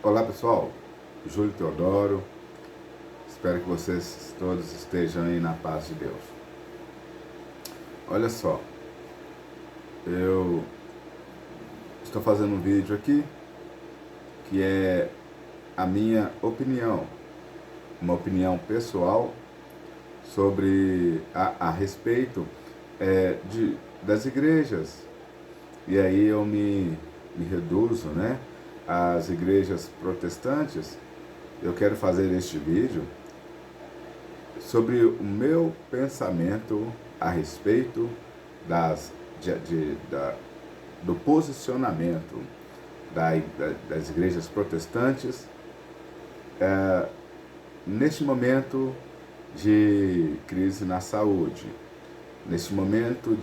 Olá pessoal, Júlio Teodoro, espero que vocês todos estejam aí na paz de Deus. Olha só, eu estou fazendo um vídeo aqui que é a minha opinião, uma opinião pessoal sobre a respeito das igrejas. E aí eu me reduzo, né, às igrejas protestantes. Eu quero fazer este vídeo sobre o meu pensamento a respeito do posicionamento das igrejas protestantes neste momento de crise na saúde, neste momento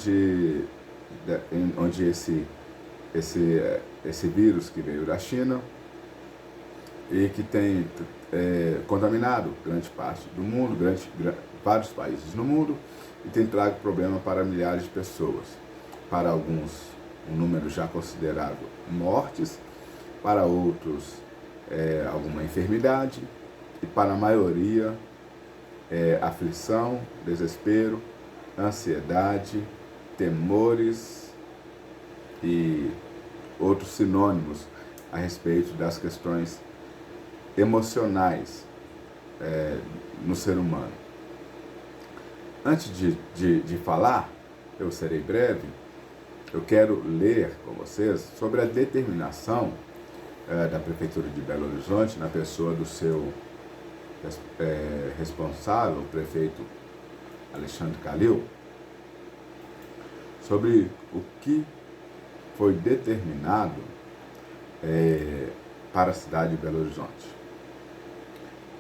onde esse vírus que veio da China e que tem contaminado grande parte do mundo, vários países no mundo, e tem trago problema para milhares de pessoas. Para alguns, um número já considerável, mortes, para outros, alguma enfermidade, e para a maioria, aflição, desespero, ansiedade, temores e outros sinônimos a respeito das questões emocionais no ser humano. Antes de falar, eu serei breve, eu quero ler com vocês sobre a determinação da Prefeitura de Belo Horizonte, na pessoa do seu responsável, o prefeito Alexandre Calil, sobre o que foi determinado para a cidade de Belo Horizonte.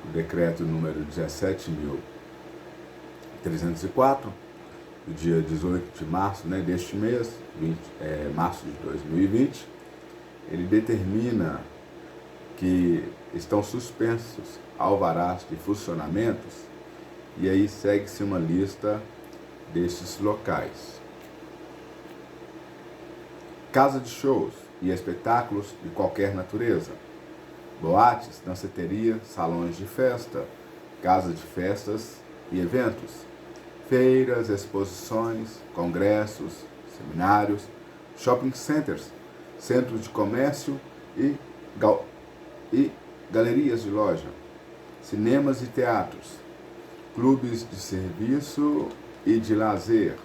O decreto número 17.304, do dia 18 de março, né, deste mês, março de 2020, ele determina que estão suspensos alvarás de funcionamentos, e aí segue-se uma lista destes locais: casa de shows e espetáculos de qualquer natureza, boates, danceteria, salões de festa, casas de festas e eventos, feiras, exposições, congressos, seminários, shopping centers, centros de comércio e galerias de loja, cinemas e teatros, clubes de serviço e de lazer,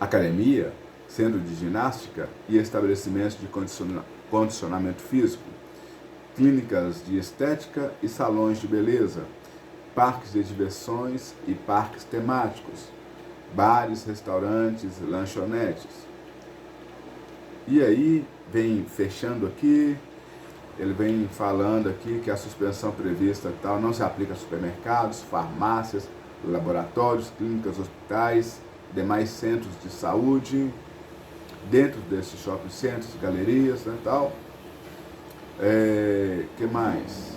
academia, centro de ginástica e estabelecimentos de condicionamento físico, clínicas de estética e salões de beleza, parques de diversões e parques temáticos, bares, restaurantes, lanchonetes. E aí vem fechando aqui, ele vem falando aqui que a suspensão prevista tal não se aplica a supermercados, farmácias, laboratórios, clínicas, hospitais, demais centros de saúde, dentro desses shopping centers, galerias, né, tal. Que mais?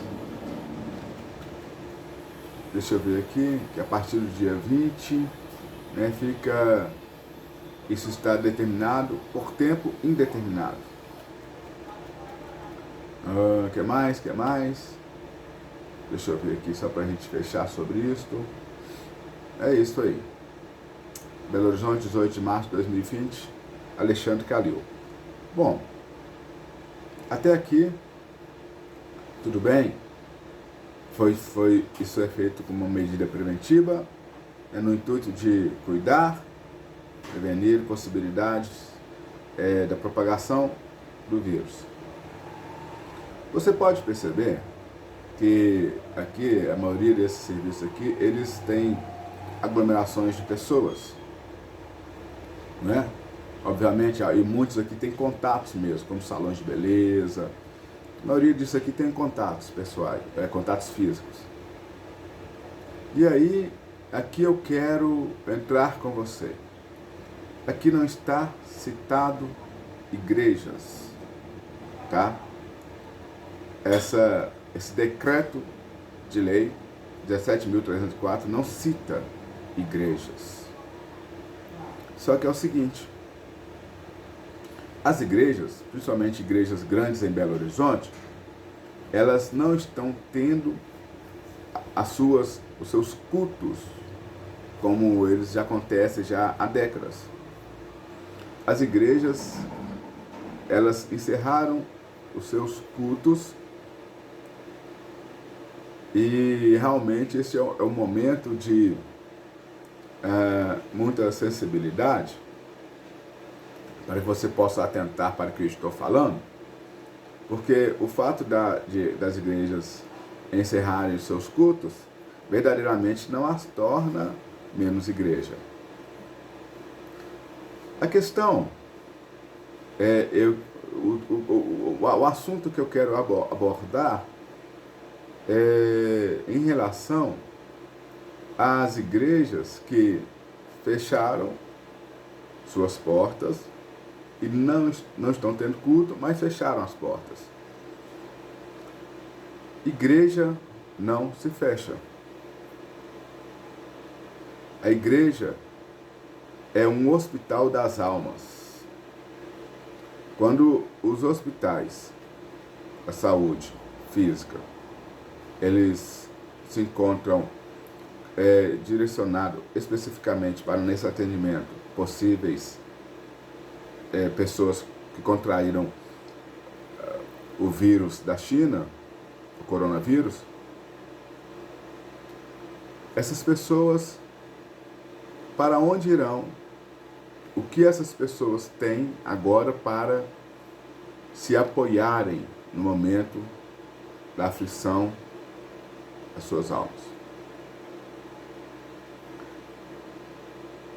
Deixa eu ver aqui, que a partir do dia 20, né, isso está determinado por tempo indeterminado. Que mais? Deixa eu ver aqui, só para a gente fechar sobre isso. É isso aí. Belo Horizonte, 18 de março de 2020, Alexandre Calil. Bom, até aqui, tudo bem? Isso é feito como uma medida preventiva, no intuito de cuidar, prevenir possibilidades da propagação do vírus. Você pode perceber que aqui, a maioria desses serviços aqui, eles têm aglomerações de pessoas, né? Obviamente, e muitos aqui têm contatos mesmo, como salões de beleza. A maioria disso aqui tem contatos pessoais, contatos físicos. E aí, aqui eu quero entrar com você. Aqui não está citado igrejas, tá? Esse decreto de lei 17.304 não cita igrejas. Só que é o seguinte: as igrejas, principalmente igrejas grandes em Belo Horizonte, elas não estão tendo os seus cultos como eles já acontecem já há décadas. As igrejas, elas encerraram os seus cultos e realmente esse é o momento de muita sensibilidade para que você possa atentar para o que eu estou falando, porque o fato das igrejas encerrarem os seus cultos verdadeiramente não as torna menos igreja. A questão o assunto que eu quero abordar é em relação às igrejas que fecharam suas portas e não estão tendo culto, mas fecharam as portas. Igreja não se fecha. A igreja é um hospital das almas. Quando os hospitais, a saúde física, eles se encontram direcionados especificamente para nesse atendimento possíveis pessoas que contraíram o vírus da China, o coronavírus, essas pessoas, para onde irão? O que essas pessoas têm agora para se apoiarem no momento da aflição das suas almas?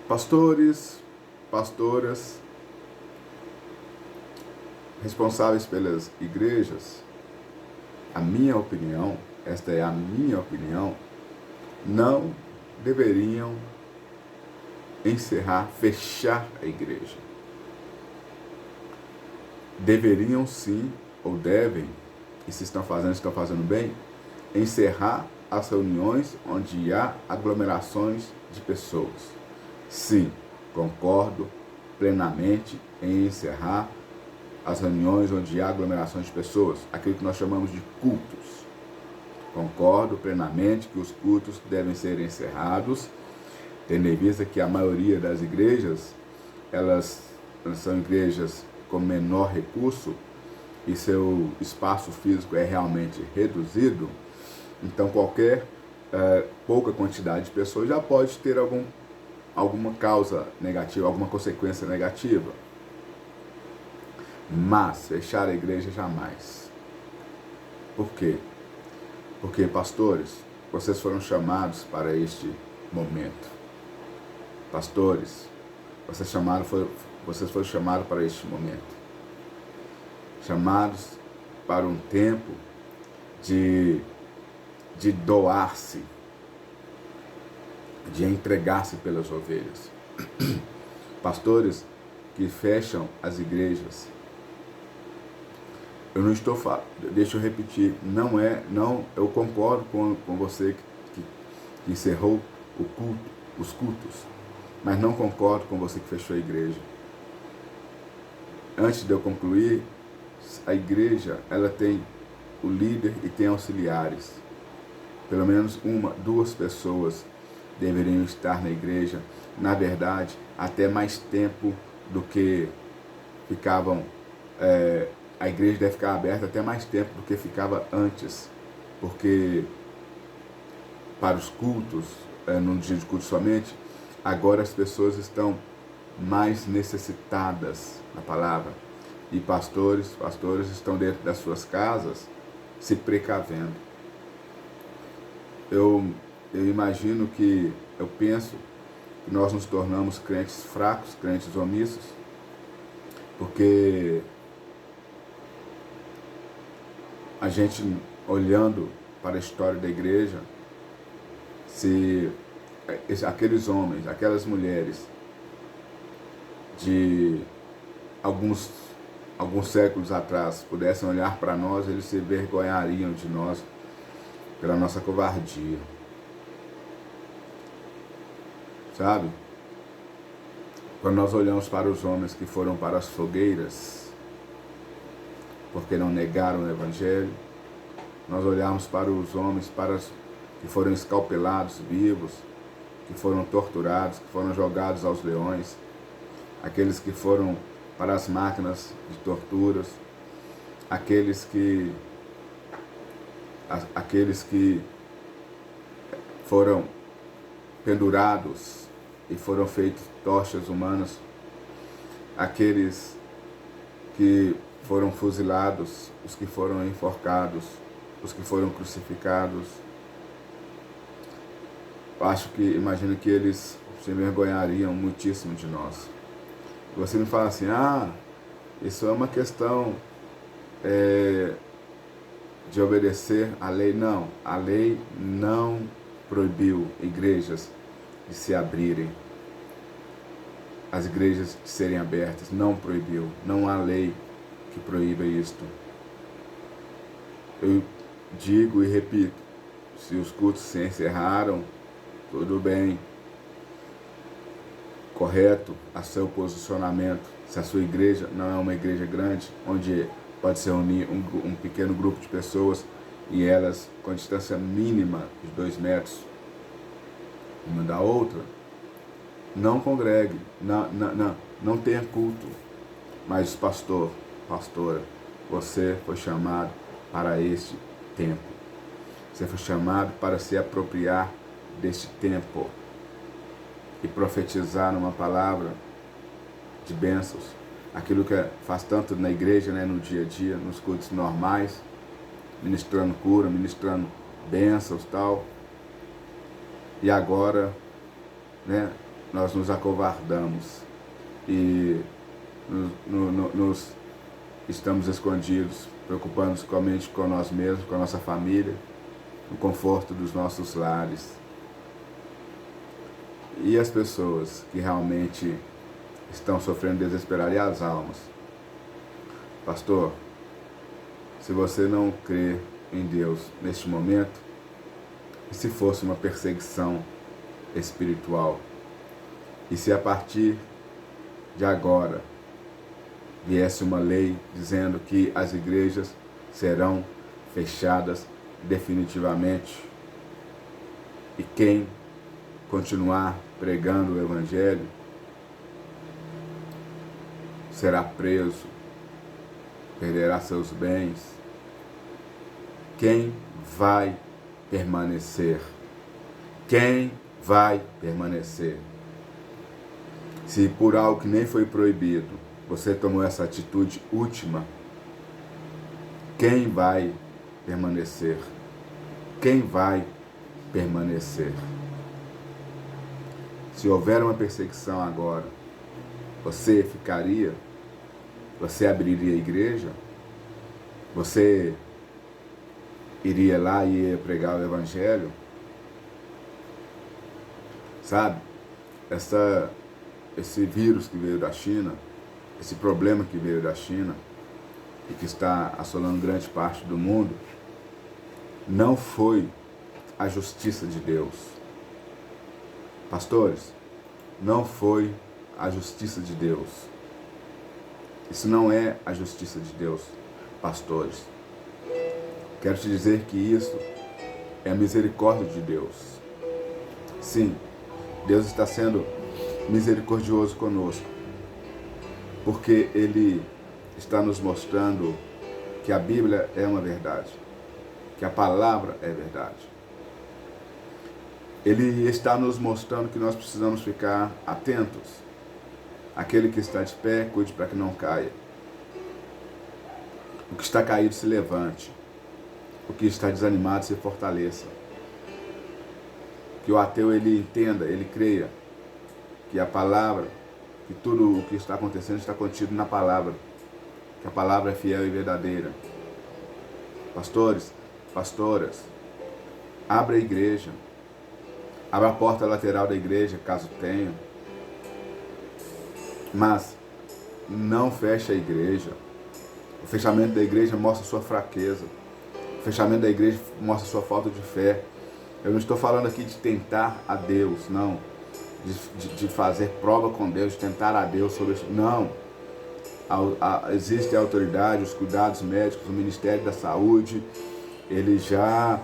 Pastores, pastoras, responsáveis pelas igrejas, a minha opinião, esta é a minha opinião, não deveriam encerrar, fechar a igreja. Deveriam sim, ou devem, e se estão fazendo bem, encerrar as reuniões onde há aglomerações de pessoas. Sim, concordo plenamente em encerrar as reuniões onde há aglomerações de pessoas, aquilo que nós chamamos de cultos. Concordo plenamente que os cultos devem ser encerrados, tendo em vista que a maioria das igrejas, elas são igrejas com menor recurso e seu espaço físico é realmente reduzido, então qualquer pouca quantidade de pessoas já pode ter alguma causa negativa, alguma consequência negativa. Mas fechar a igreja jamais. Por quê? Porque, pastores, vocês foram chamados para este momento. Pastores, vocês foram chamados para este momento. Chamados para um tempo de doar-se, de entregar-se pelas ovelhas. Pastores que fecham as igrejas. Eu não estou falando, deixa eu repetir, eu concordo com você que encerrou os cultos, mas não concordo com você que fechou a igreja. Antes de eu concluir, a igreja, ela tem o líder e tem auxiliares. Pelo menos duas pessoas deveriam estar na igreja, na verdade, até mais tempo do que ficavam. A igreja deve ficar aberta até mais tempo do que ficava antes, porque para os cultos, num dia de culto somente, agora as pessoas estão mais necessitadas da palavra, e pastores estão dentro das suas casas se precavendo. Eu imagino eu penso que nós nos tornamos crentes fracos, crentes omissos, porque a gente, olhando para a história da igreja, se aqueles homens, aquelas mulheres de alguns séculos atrás pudessem olhar para nós, eles se envergonhariam de nós pela nossa covardia. Sabe? Quando nós olhamos para os homens que foram para as fogueiras, porque não negaram o Evangelho, nós olharmos para os homens que foram escalpelados vivos, que foram torturados, que foram jogados aos leões, aqueles que foram para as máquinas de torturas, aqueles que foram pendurados e foram feitos tochas humanas, aqueles que foram fuzilados, os que foram enforcados, os que foram crucificados. Imagino que eles se envergonhariam muitíssimo de nós. Você me fala assim, isso é uma questão de obedecer à lei. Não, a lei não proibiu igrejas de se abrirem, as igrejas de serem abertas, não proibiu, não há lei que proíba isto. Eu digo e repito, se os cultos se encerraram, tudo bem, correto a seu posicionamento. Se a sua igreja não é uma igreja grande, onde pode se reunir um pequeno grupo de pessoas e elas com a distância mínima de 2 metros uma da outra, não congregue, não tenha culto. Mas pastor, pastora, você foi chamado para este tempo. Você foi chamado para se apropriar deste tempo e profetizar uma palavra de bênçãos. Aquilo que faz tanto na igreja, né, no dia a dia, nos cultos normais, ministrando cura, ministrando bênçãos e tal. E agora, né, nós nos acovardamos e nos estamos escondidos, preocupando-nos somente com nós mesmos, com a nossa família, no conforto dos nossos lares. E as pessoas que realmente estão sofrendo desesperado, e as almas? Pastor, se você não crê em Deus neste momento, e se fosse uma perseguição espiritual, e se a partir de agora viesse uma lei dizendo que as igrejas serão fechadas definitivamente, e quem continuar pregando o Evangelho será preso, perderá seus bens, quem vai permanecer? Quem vai permanecer? Se por algo que nem foi proibido, você tomou essa atitude última, quem vai permanecer? Quem vai permanecer? Se houver uma perseguição agora, você ficaria? Você abriria a igreja? Você iria lá e ia pregar o Evangelho? Sabe? Esse vírus que veio da China, esse problema que veio da China e que está assolando grande parte do mundo, não foi a justiça de Deus. Pastores, não foi a justiça de Deus. Isso não é a justiça de Deus, pastores. Quero te dizer que isso é a misericórdia de Deus. Sim, Deus está sendo misericordioso conosco, porque Ele está nos mostrando que a Bíblia é uma verdade, que a palavra é verdade. Ele está nos mostrando que nós precisamos ficar atentos. Aquele que está de pé, cuide para que não caia. O que está caído se levante. O que está desanimado se fortaleça. Que o ateu ele entenda, ele creia que a palavra, que tudo o que está acontecendo está contido na palavra. Que a palavra é fiel e verdadeira. Pastores, pastoras, abra a igreja. Abra a porta lateral da igreja, caso tenha. Mas não feche a igreja. O fechamento da igreja mostra sua fraqueza. O fechamento da igreja mostra sua falta de fé. Eu não estou falando aqui de tentar a Deus, não. De fazer prova com Deus, de tentar a Deus sobre isso. Não. Existe a autoridade, os cuidados médicos, o Ministério da Saúde. ele já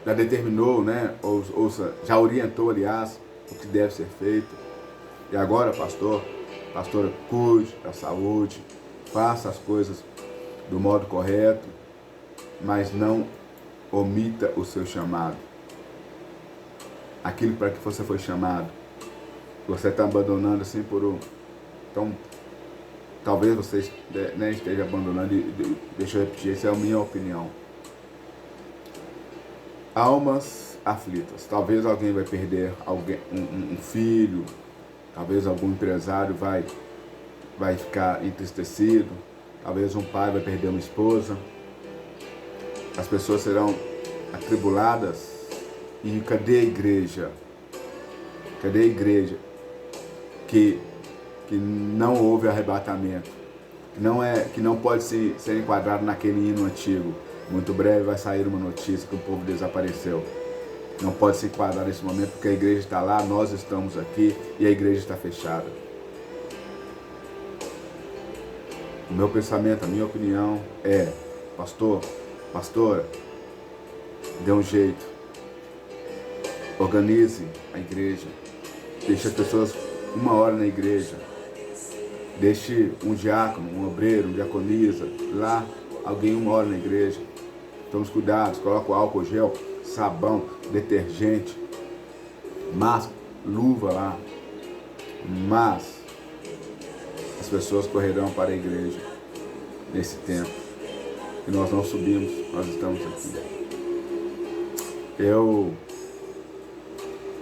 determinou, né? Ou já orientou, aliás, o que deve ser feito. E agora, pastora, cuide da saúde, faça as coisas do modo correto, mas não omita o seu chamado. Aquilo para que você foi chamado, você está abandonando assim por um. Então, talvez você, né, esteja abandonando, deixa eu repetir, essa é a minha opinião. Almas aflitas. Talvez alguém vai perder um filho, talvez algum empresário vai ficar entristecido, talvez um pai vai perder uma esposa. As pessoas serão atribuladas. E cadê a igreja? Cadê a igreja que não houve arrebatamento? Que não pode ser enquadrado naquele hino antigo. Muito breve vai sair uma notícia que o povo desapareceu. Não pode se enquadrar nesse momento porque a igreja está lá, nós estamos aqui e a igreja está fechada. O meu pensamento, a minha opinião é: pastora, dê um jeito. Organize a igreja. Deixe as pessoas uma hora na igreja. Deixe um diácono, um obreiro, um diaconisa lá, alguém uma hora na igreja. Tome cuidados, coloque álcool gel, sabão, detergente, máscara, luva lá. Mas as pessoas correrão para a igreja nesse tempo. E nós não subimos, nós estamos aqui.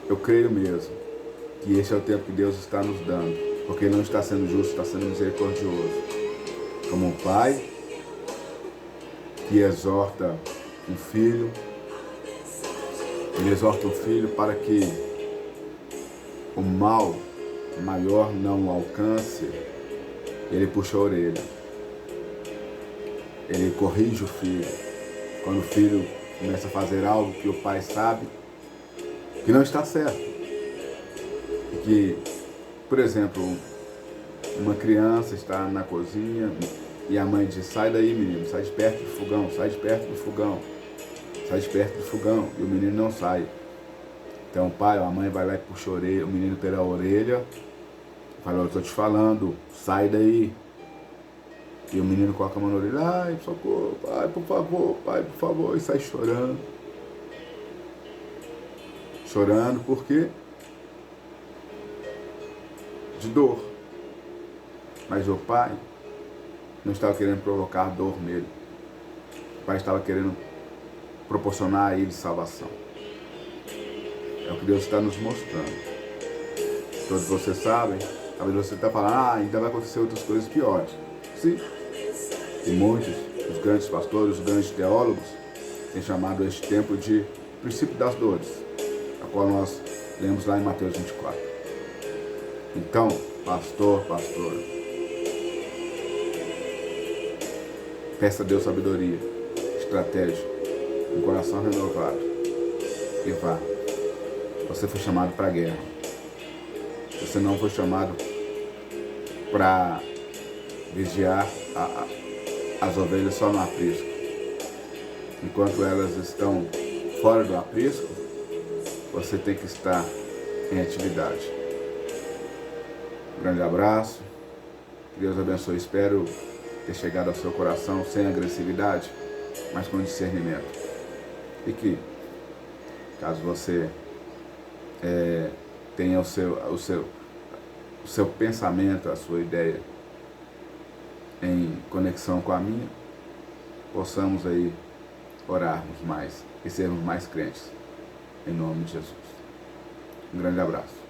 Eu creio mesmo que esse é o tempo que Deus está nos dando, porque Ele não está sendo justo, está sendo misericordioso. Como um pai que exorta um filho, Ele exorta um filho para que o mal maior não o alcance. Ele puxa a orelha, ele corrige o filho. Quando o filho começa a fazer algo que o pai sabe que não está certo. E que, por exemplo, uma criança está na cozinha e a mãe diz: sai daí, menino, sai de perto do fogão, sai de perto do fogão, sai de perto do fogão. E o menino não sai. Então o pai ou a mãe vai lá e puxa a orelha, o menino pela orelha, fala: eu estou te falando, sai daí. E o menino coloca a mão na orelha: ai, socorro, pai, por favor, e sai chorando. Chorando por quê? De dor. Mas o pai não estava querendo provocar dor nele. O pai estava querendo proporcionar a ele salvação. É o que Deus está nos mostrando. Todos vocês sabem, talvez você está falando: ainda vai acontecer outras coisas piores. Sim. E muitos, os grandes pastores, os grandes teólogos, têm chamado este tempo de princípio das dores, a qual nós lemos lá em Mateus 24. Então, pastora, peça a Deus sabedoria, estratégia, um coração renovado e vá. Você foi chamado para a guerra. Você não foi chamado para vigiar as ovelhas só no aprisco. Enquanto elas estão fora do aprisco, você tem que estar em atividade. Um grande abraço. Deus abençoe. Espero ter chegado ao seu coração sem agressividade, mas com discernimento. E que, caso você tenha o seu pensamento, a sua ideia em conexão com a minha, possamos aí orarmos mais e sermos mais crentes. Em nome de Jesus. Um grande abraço.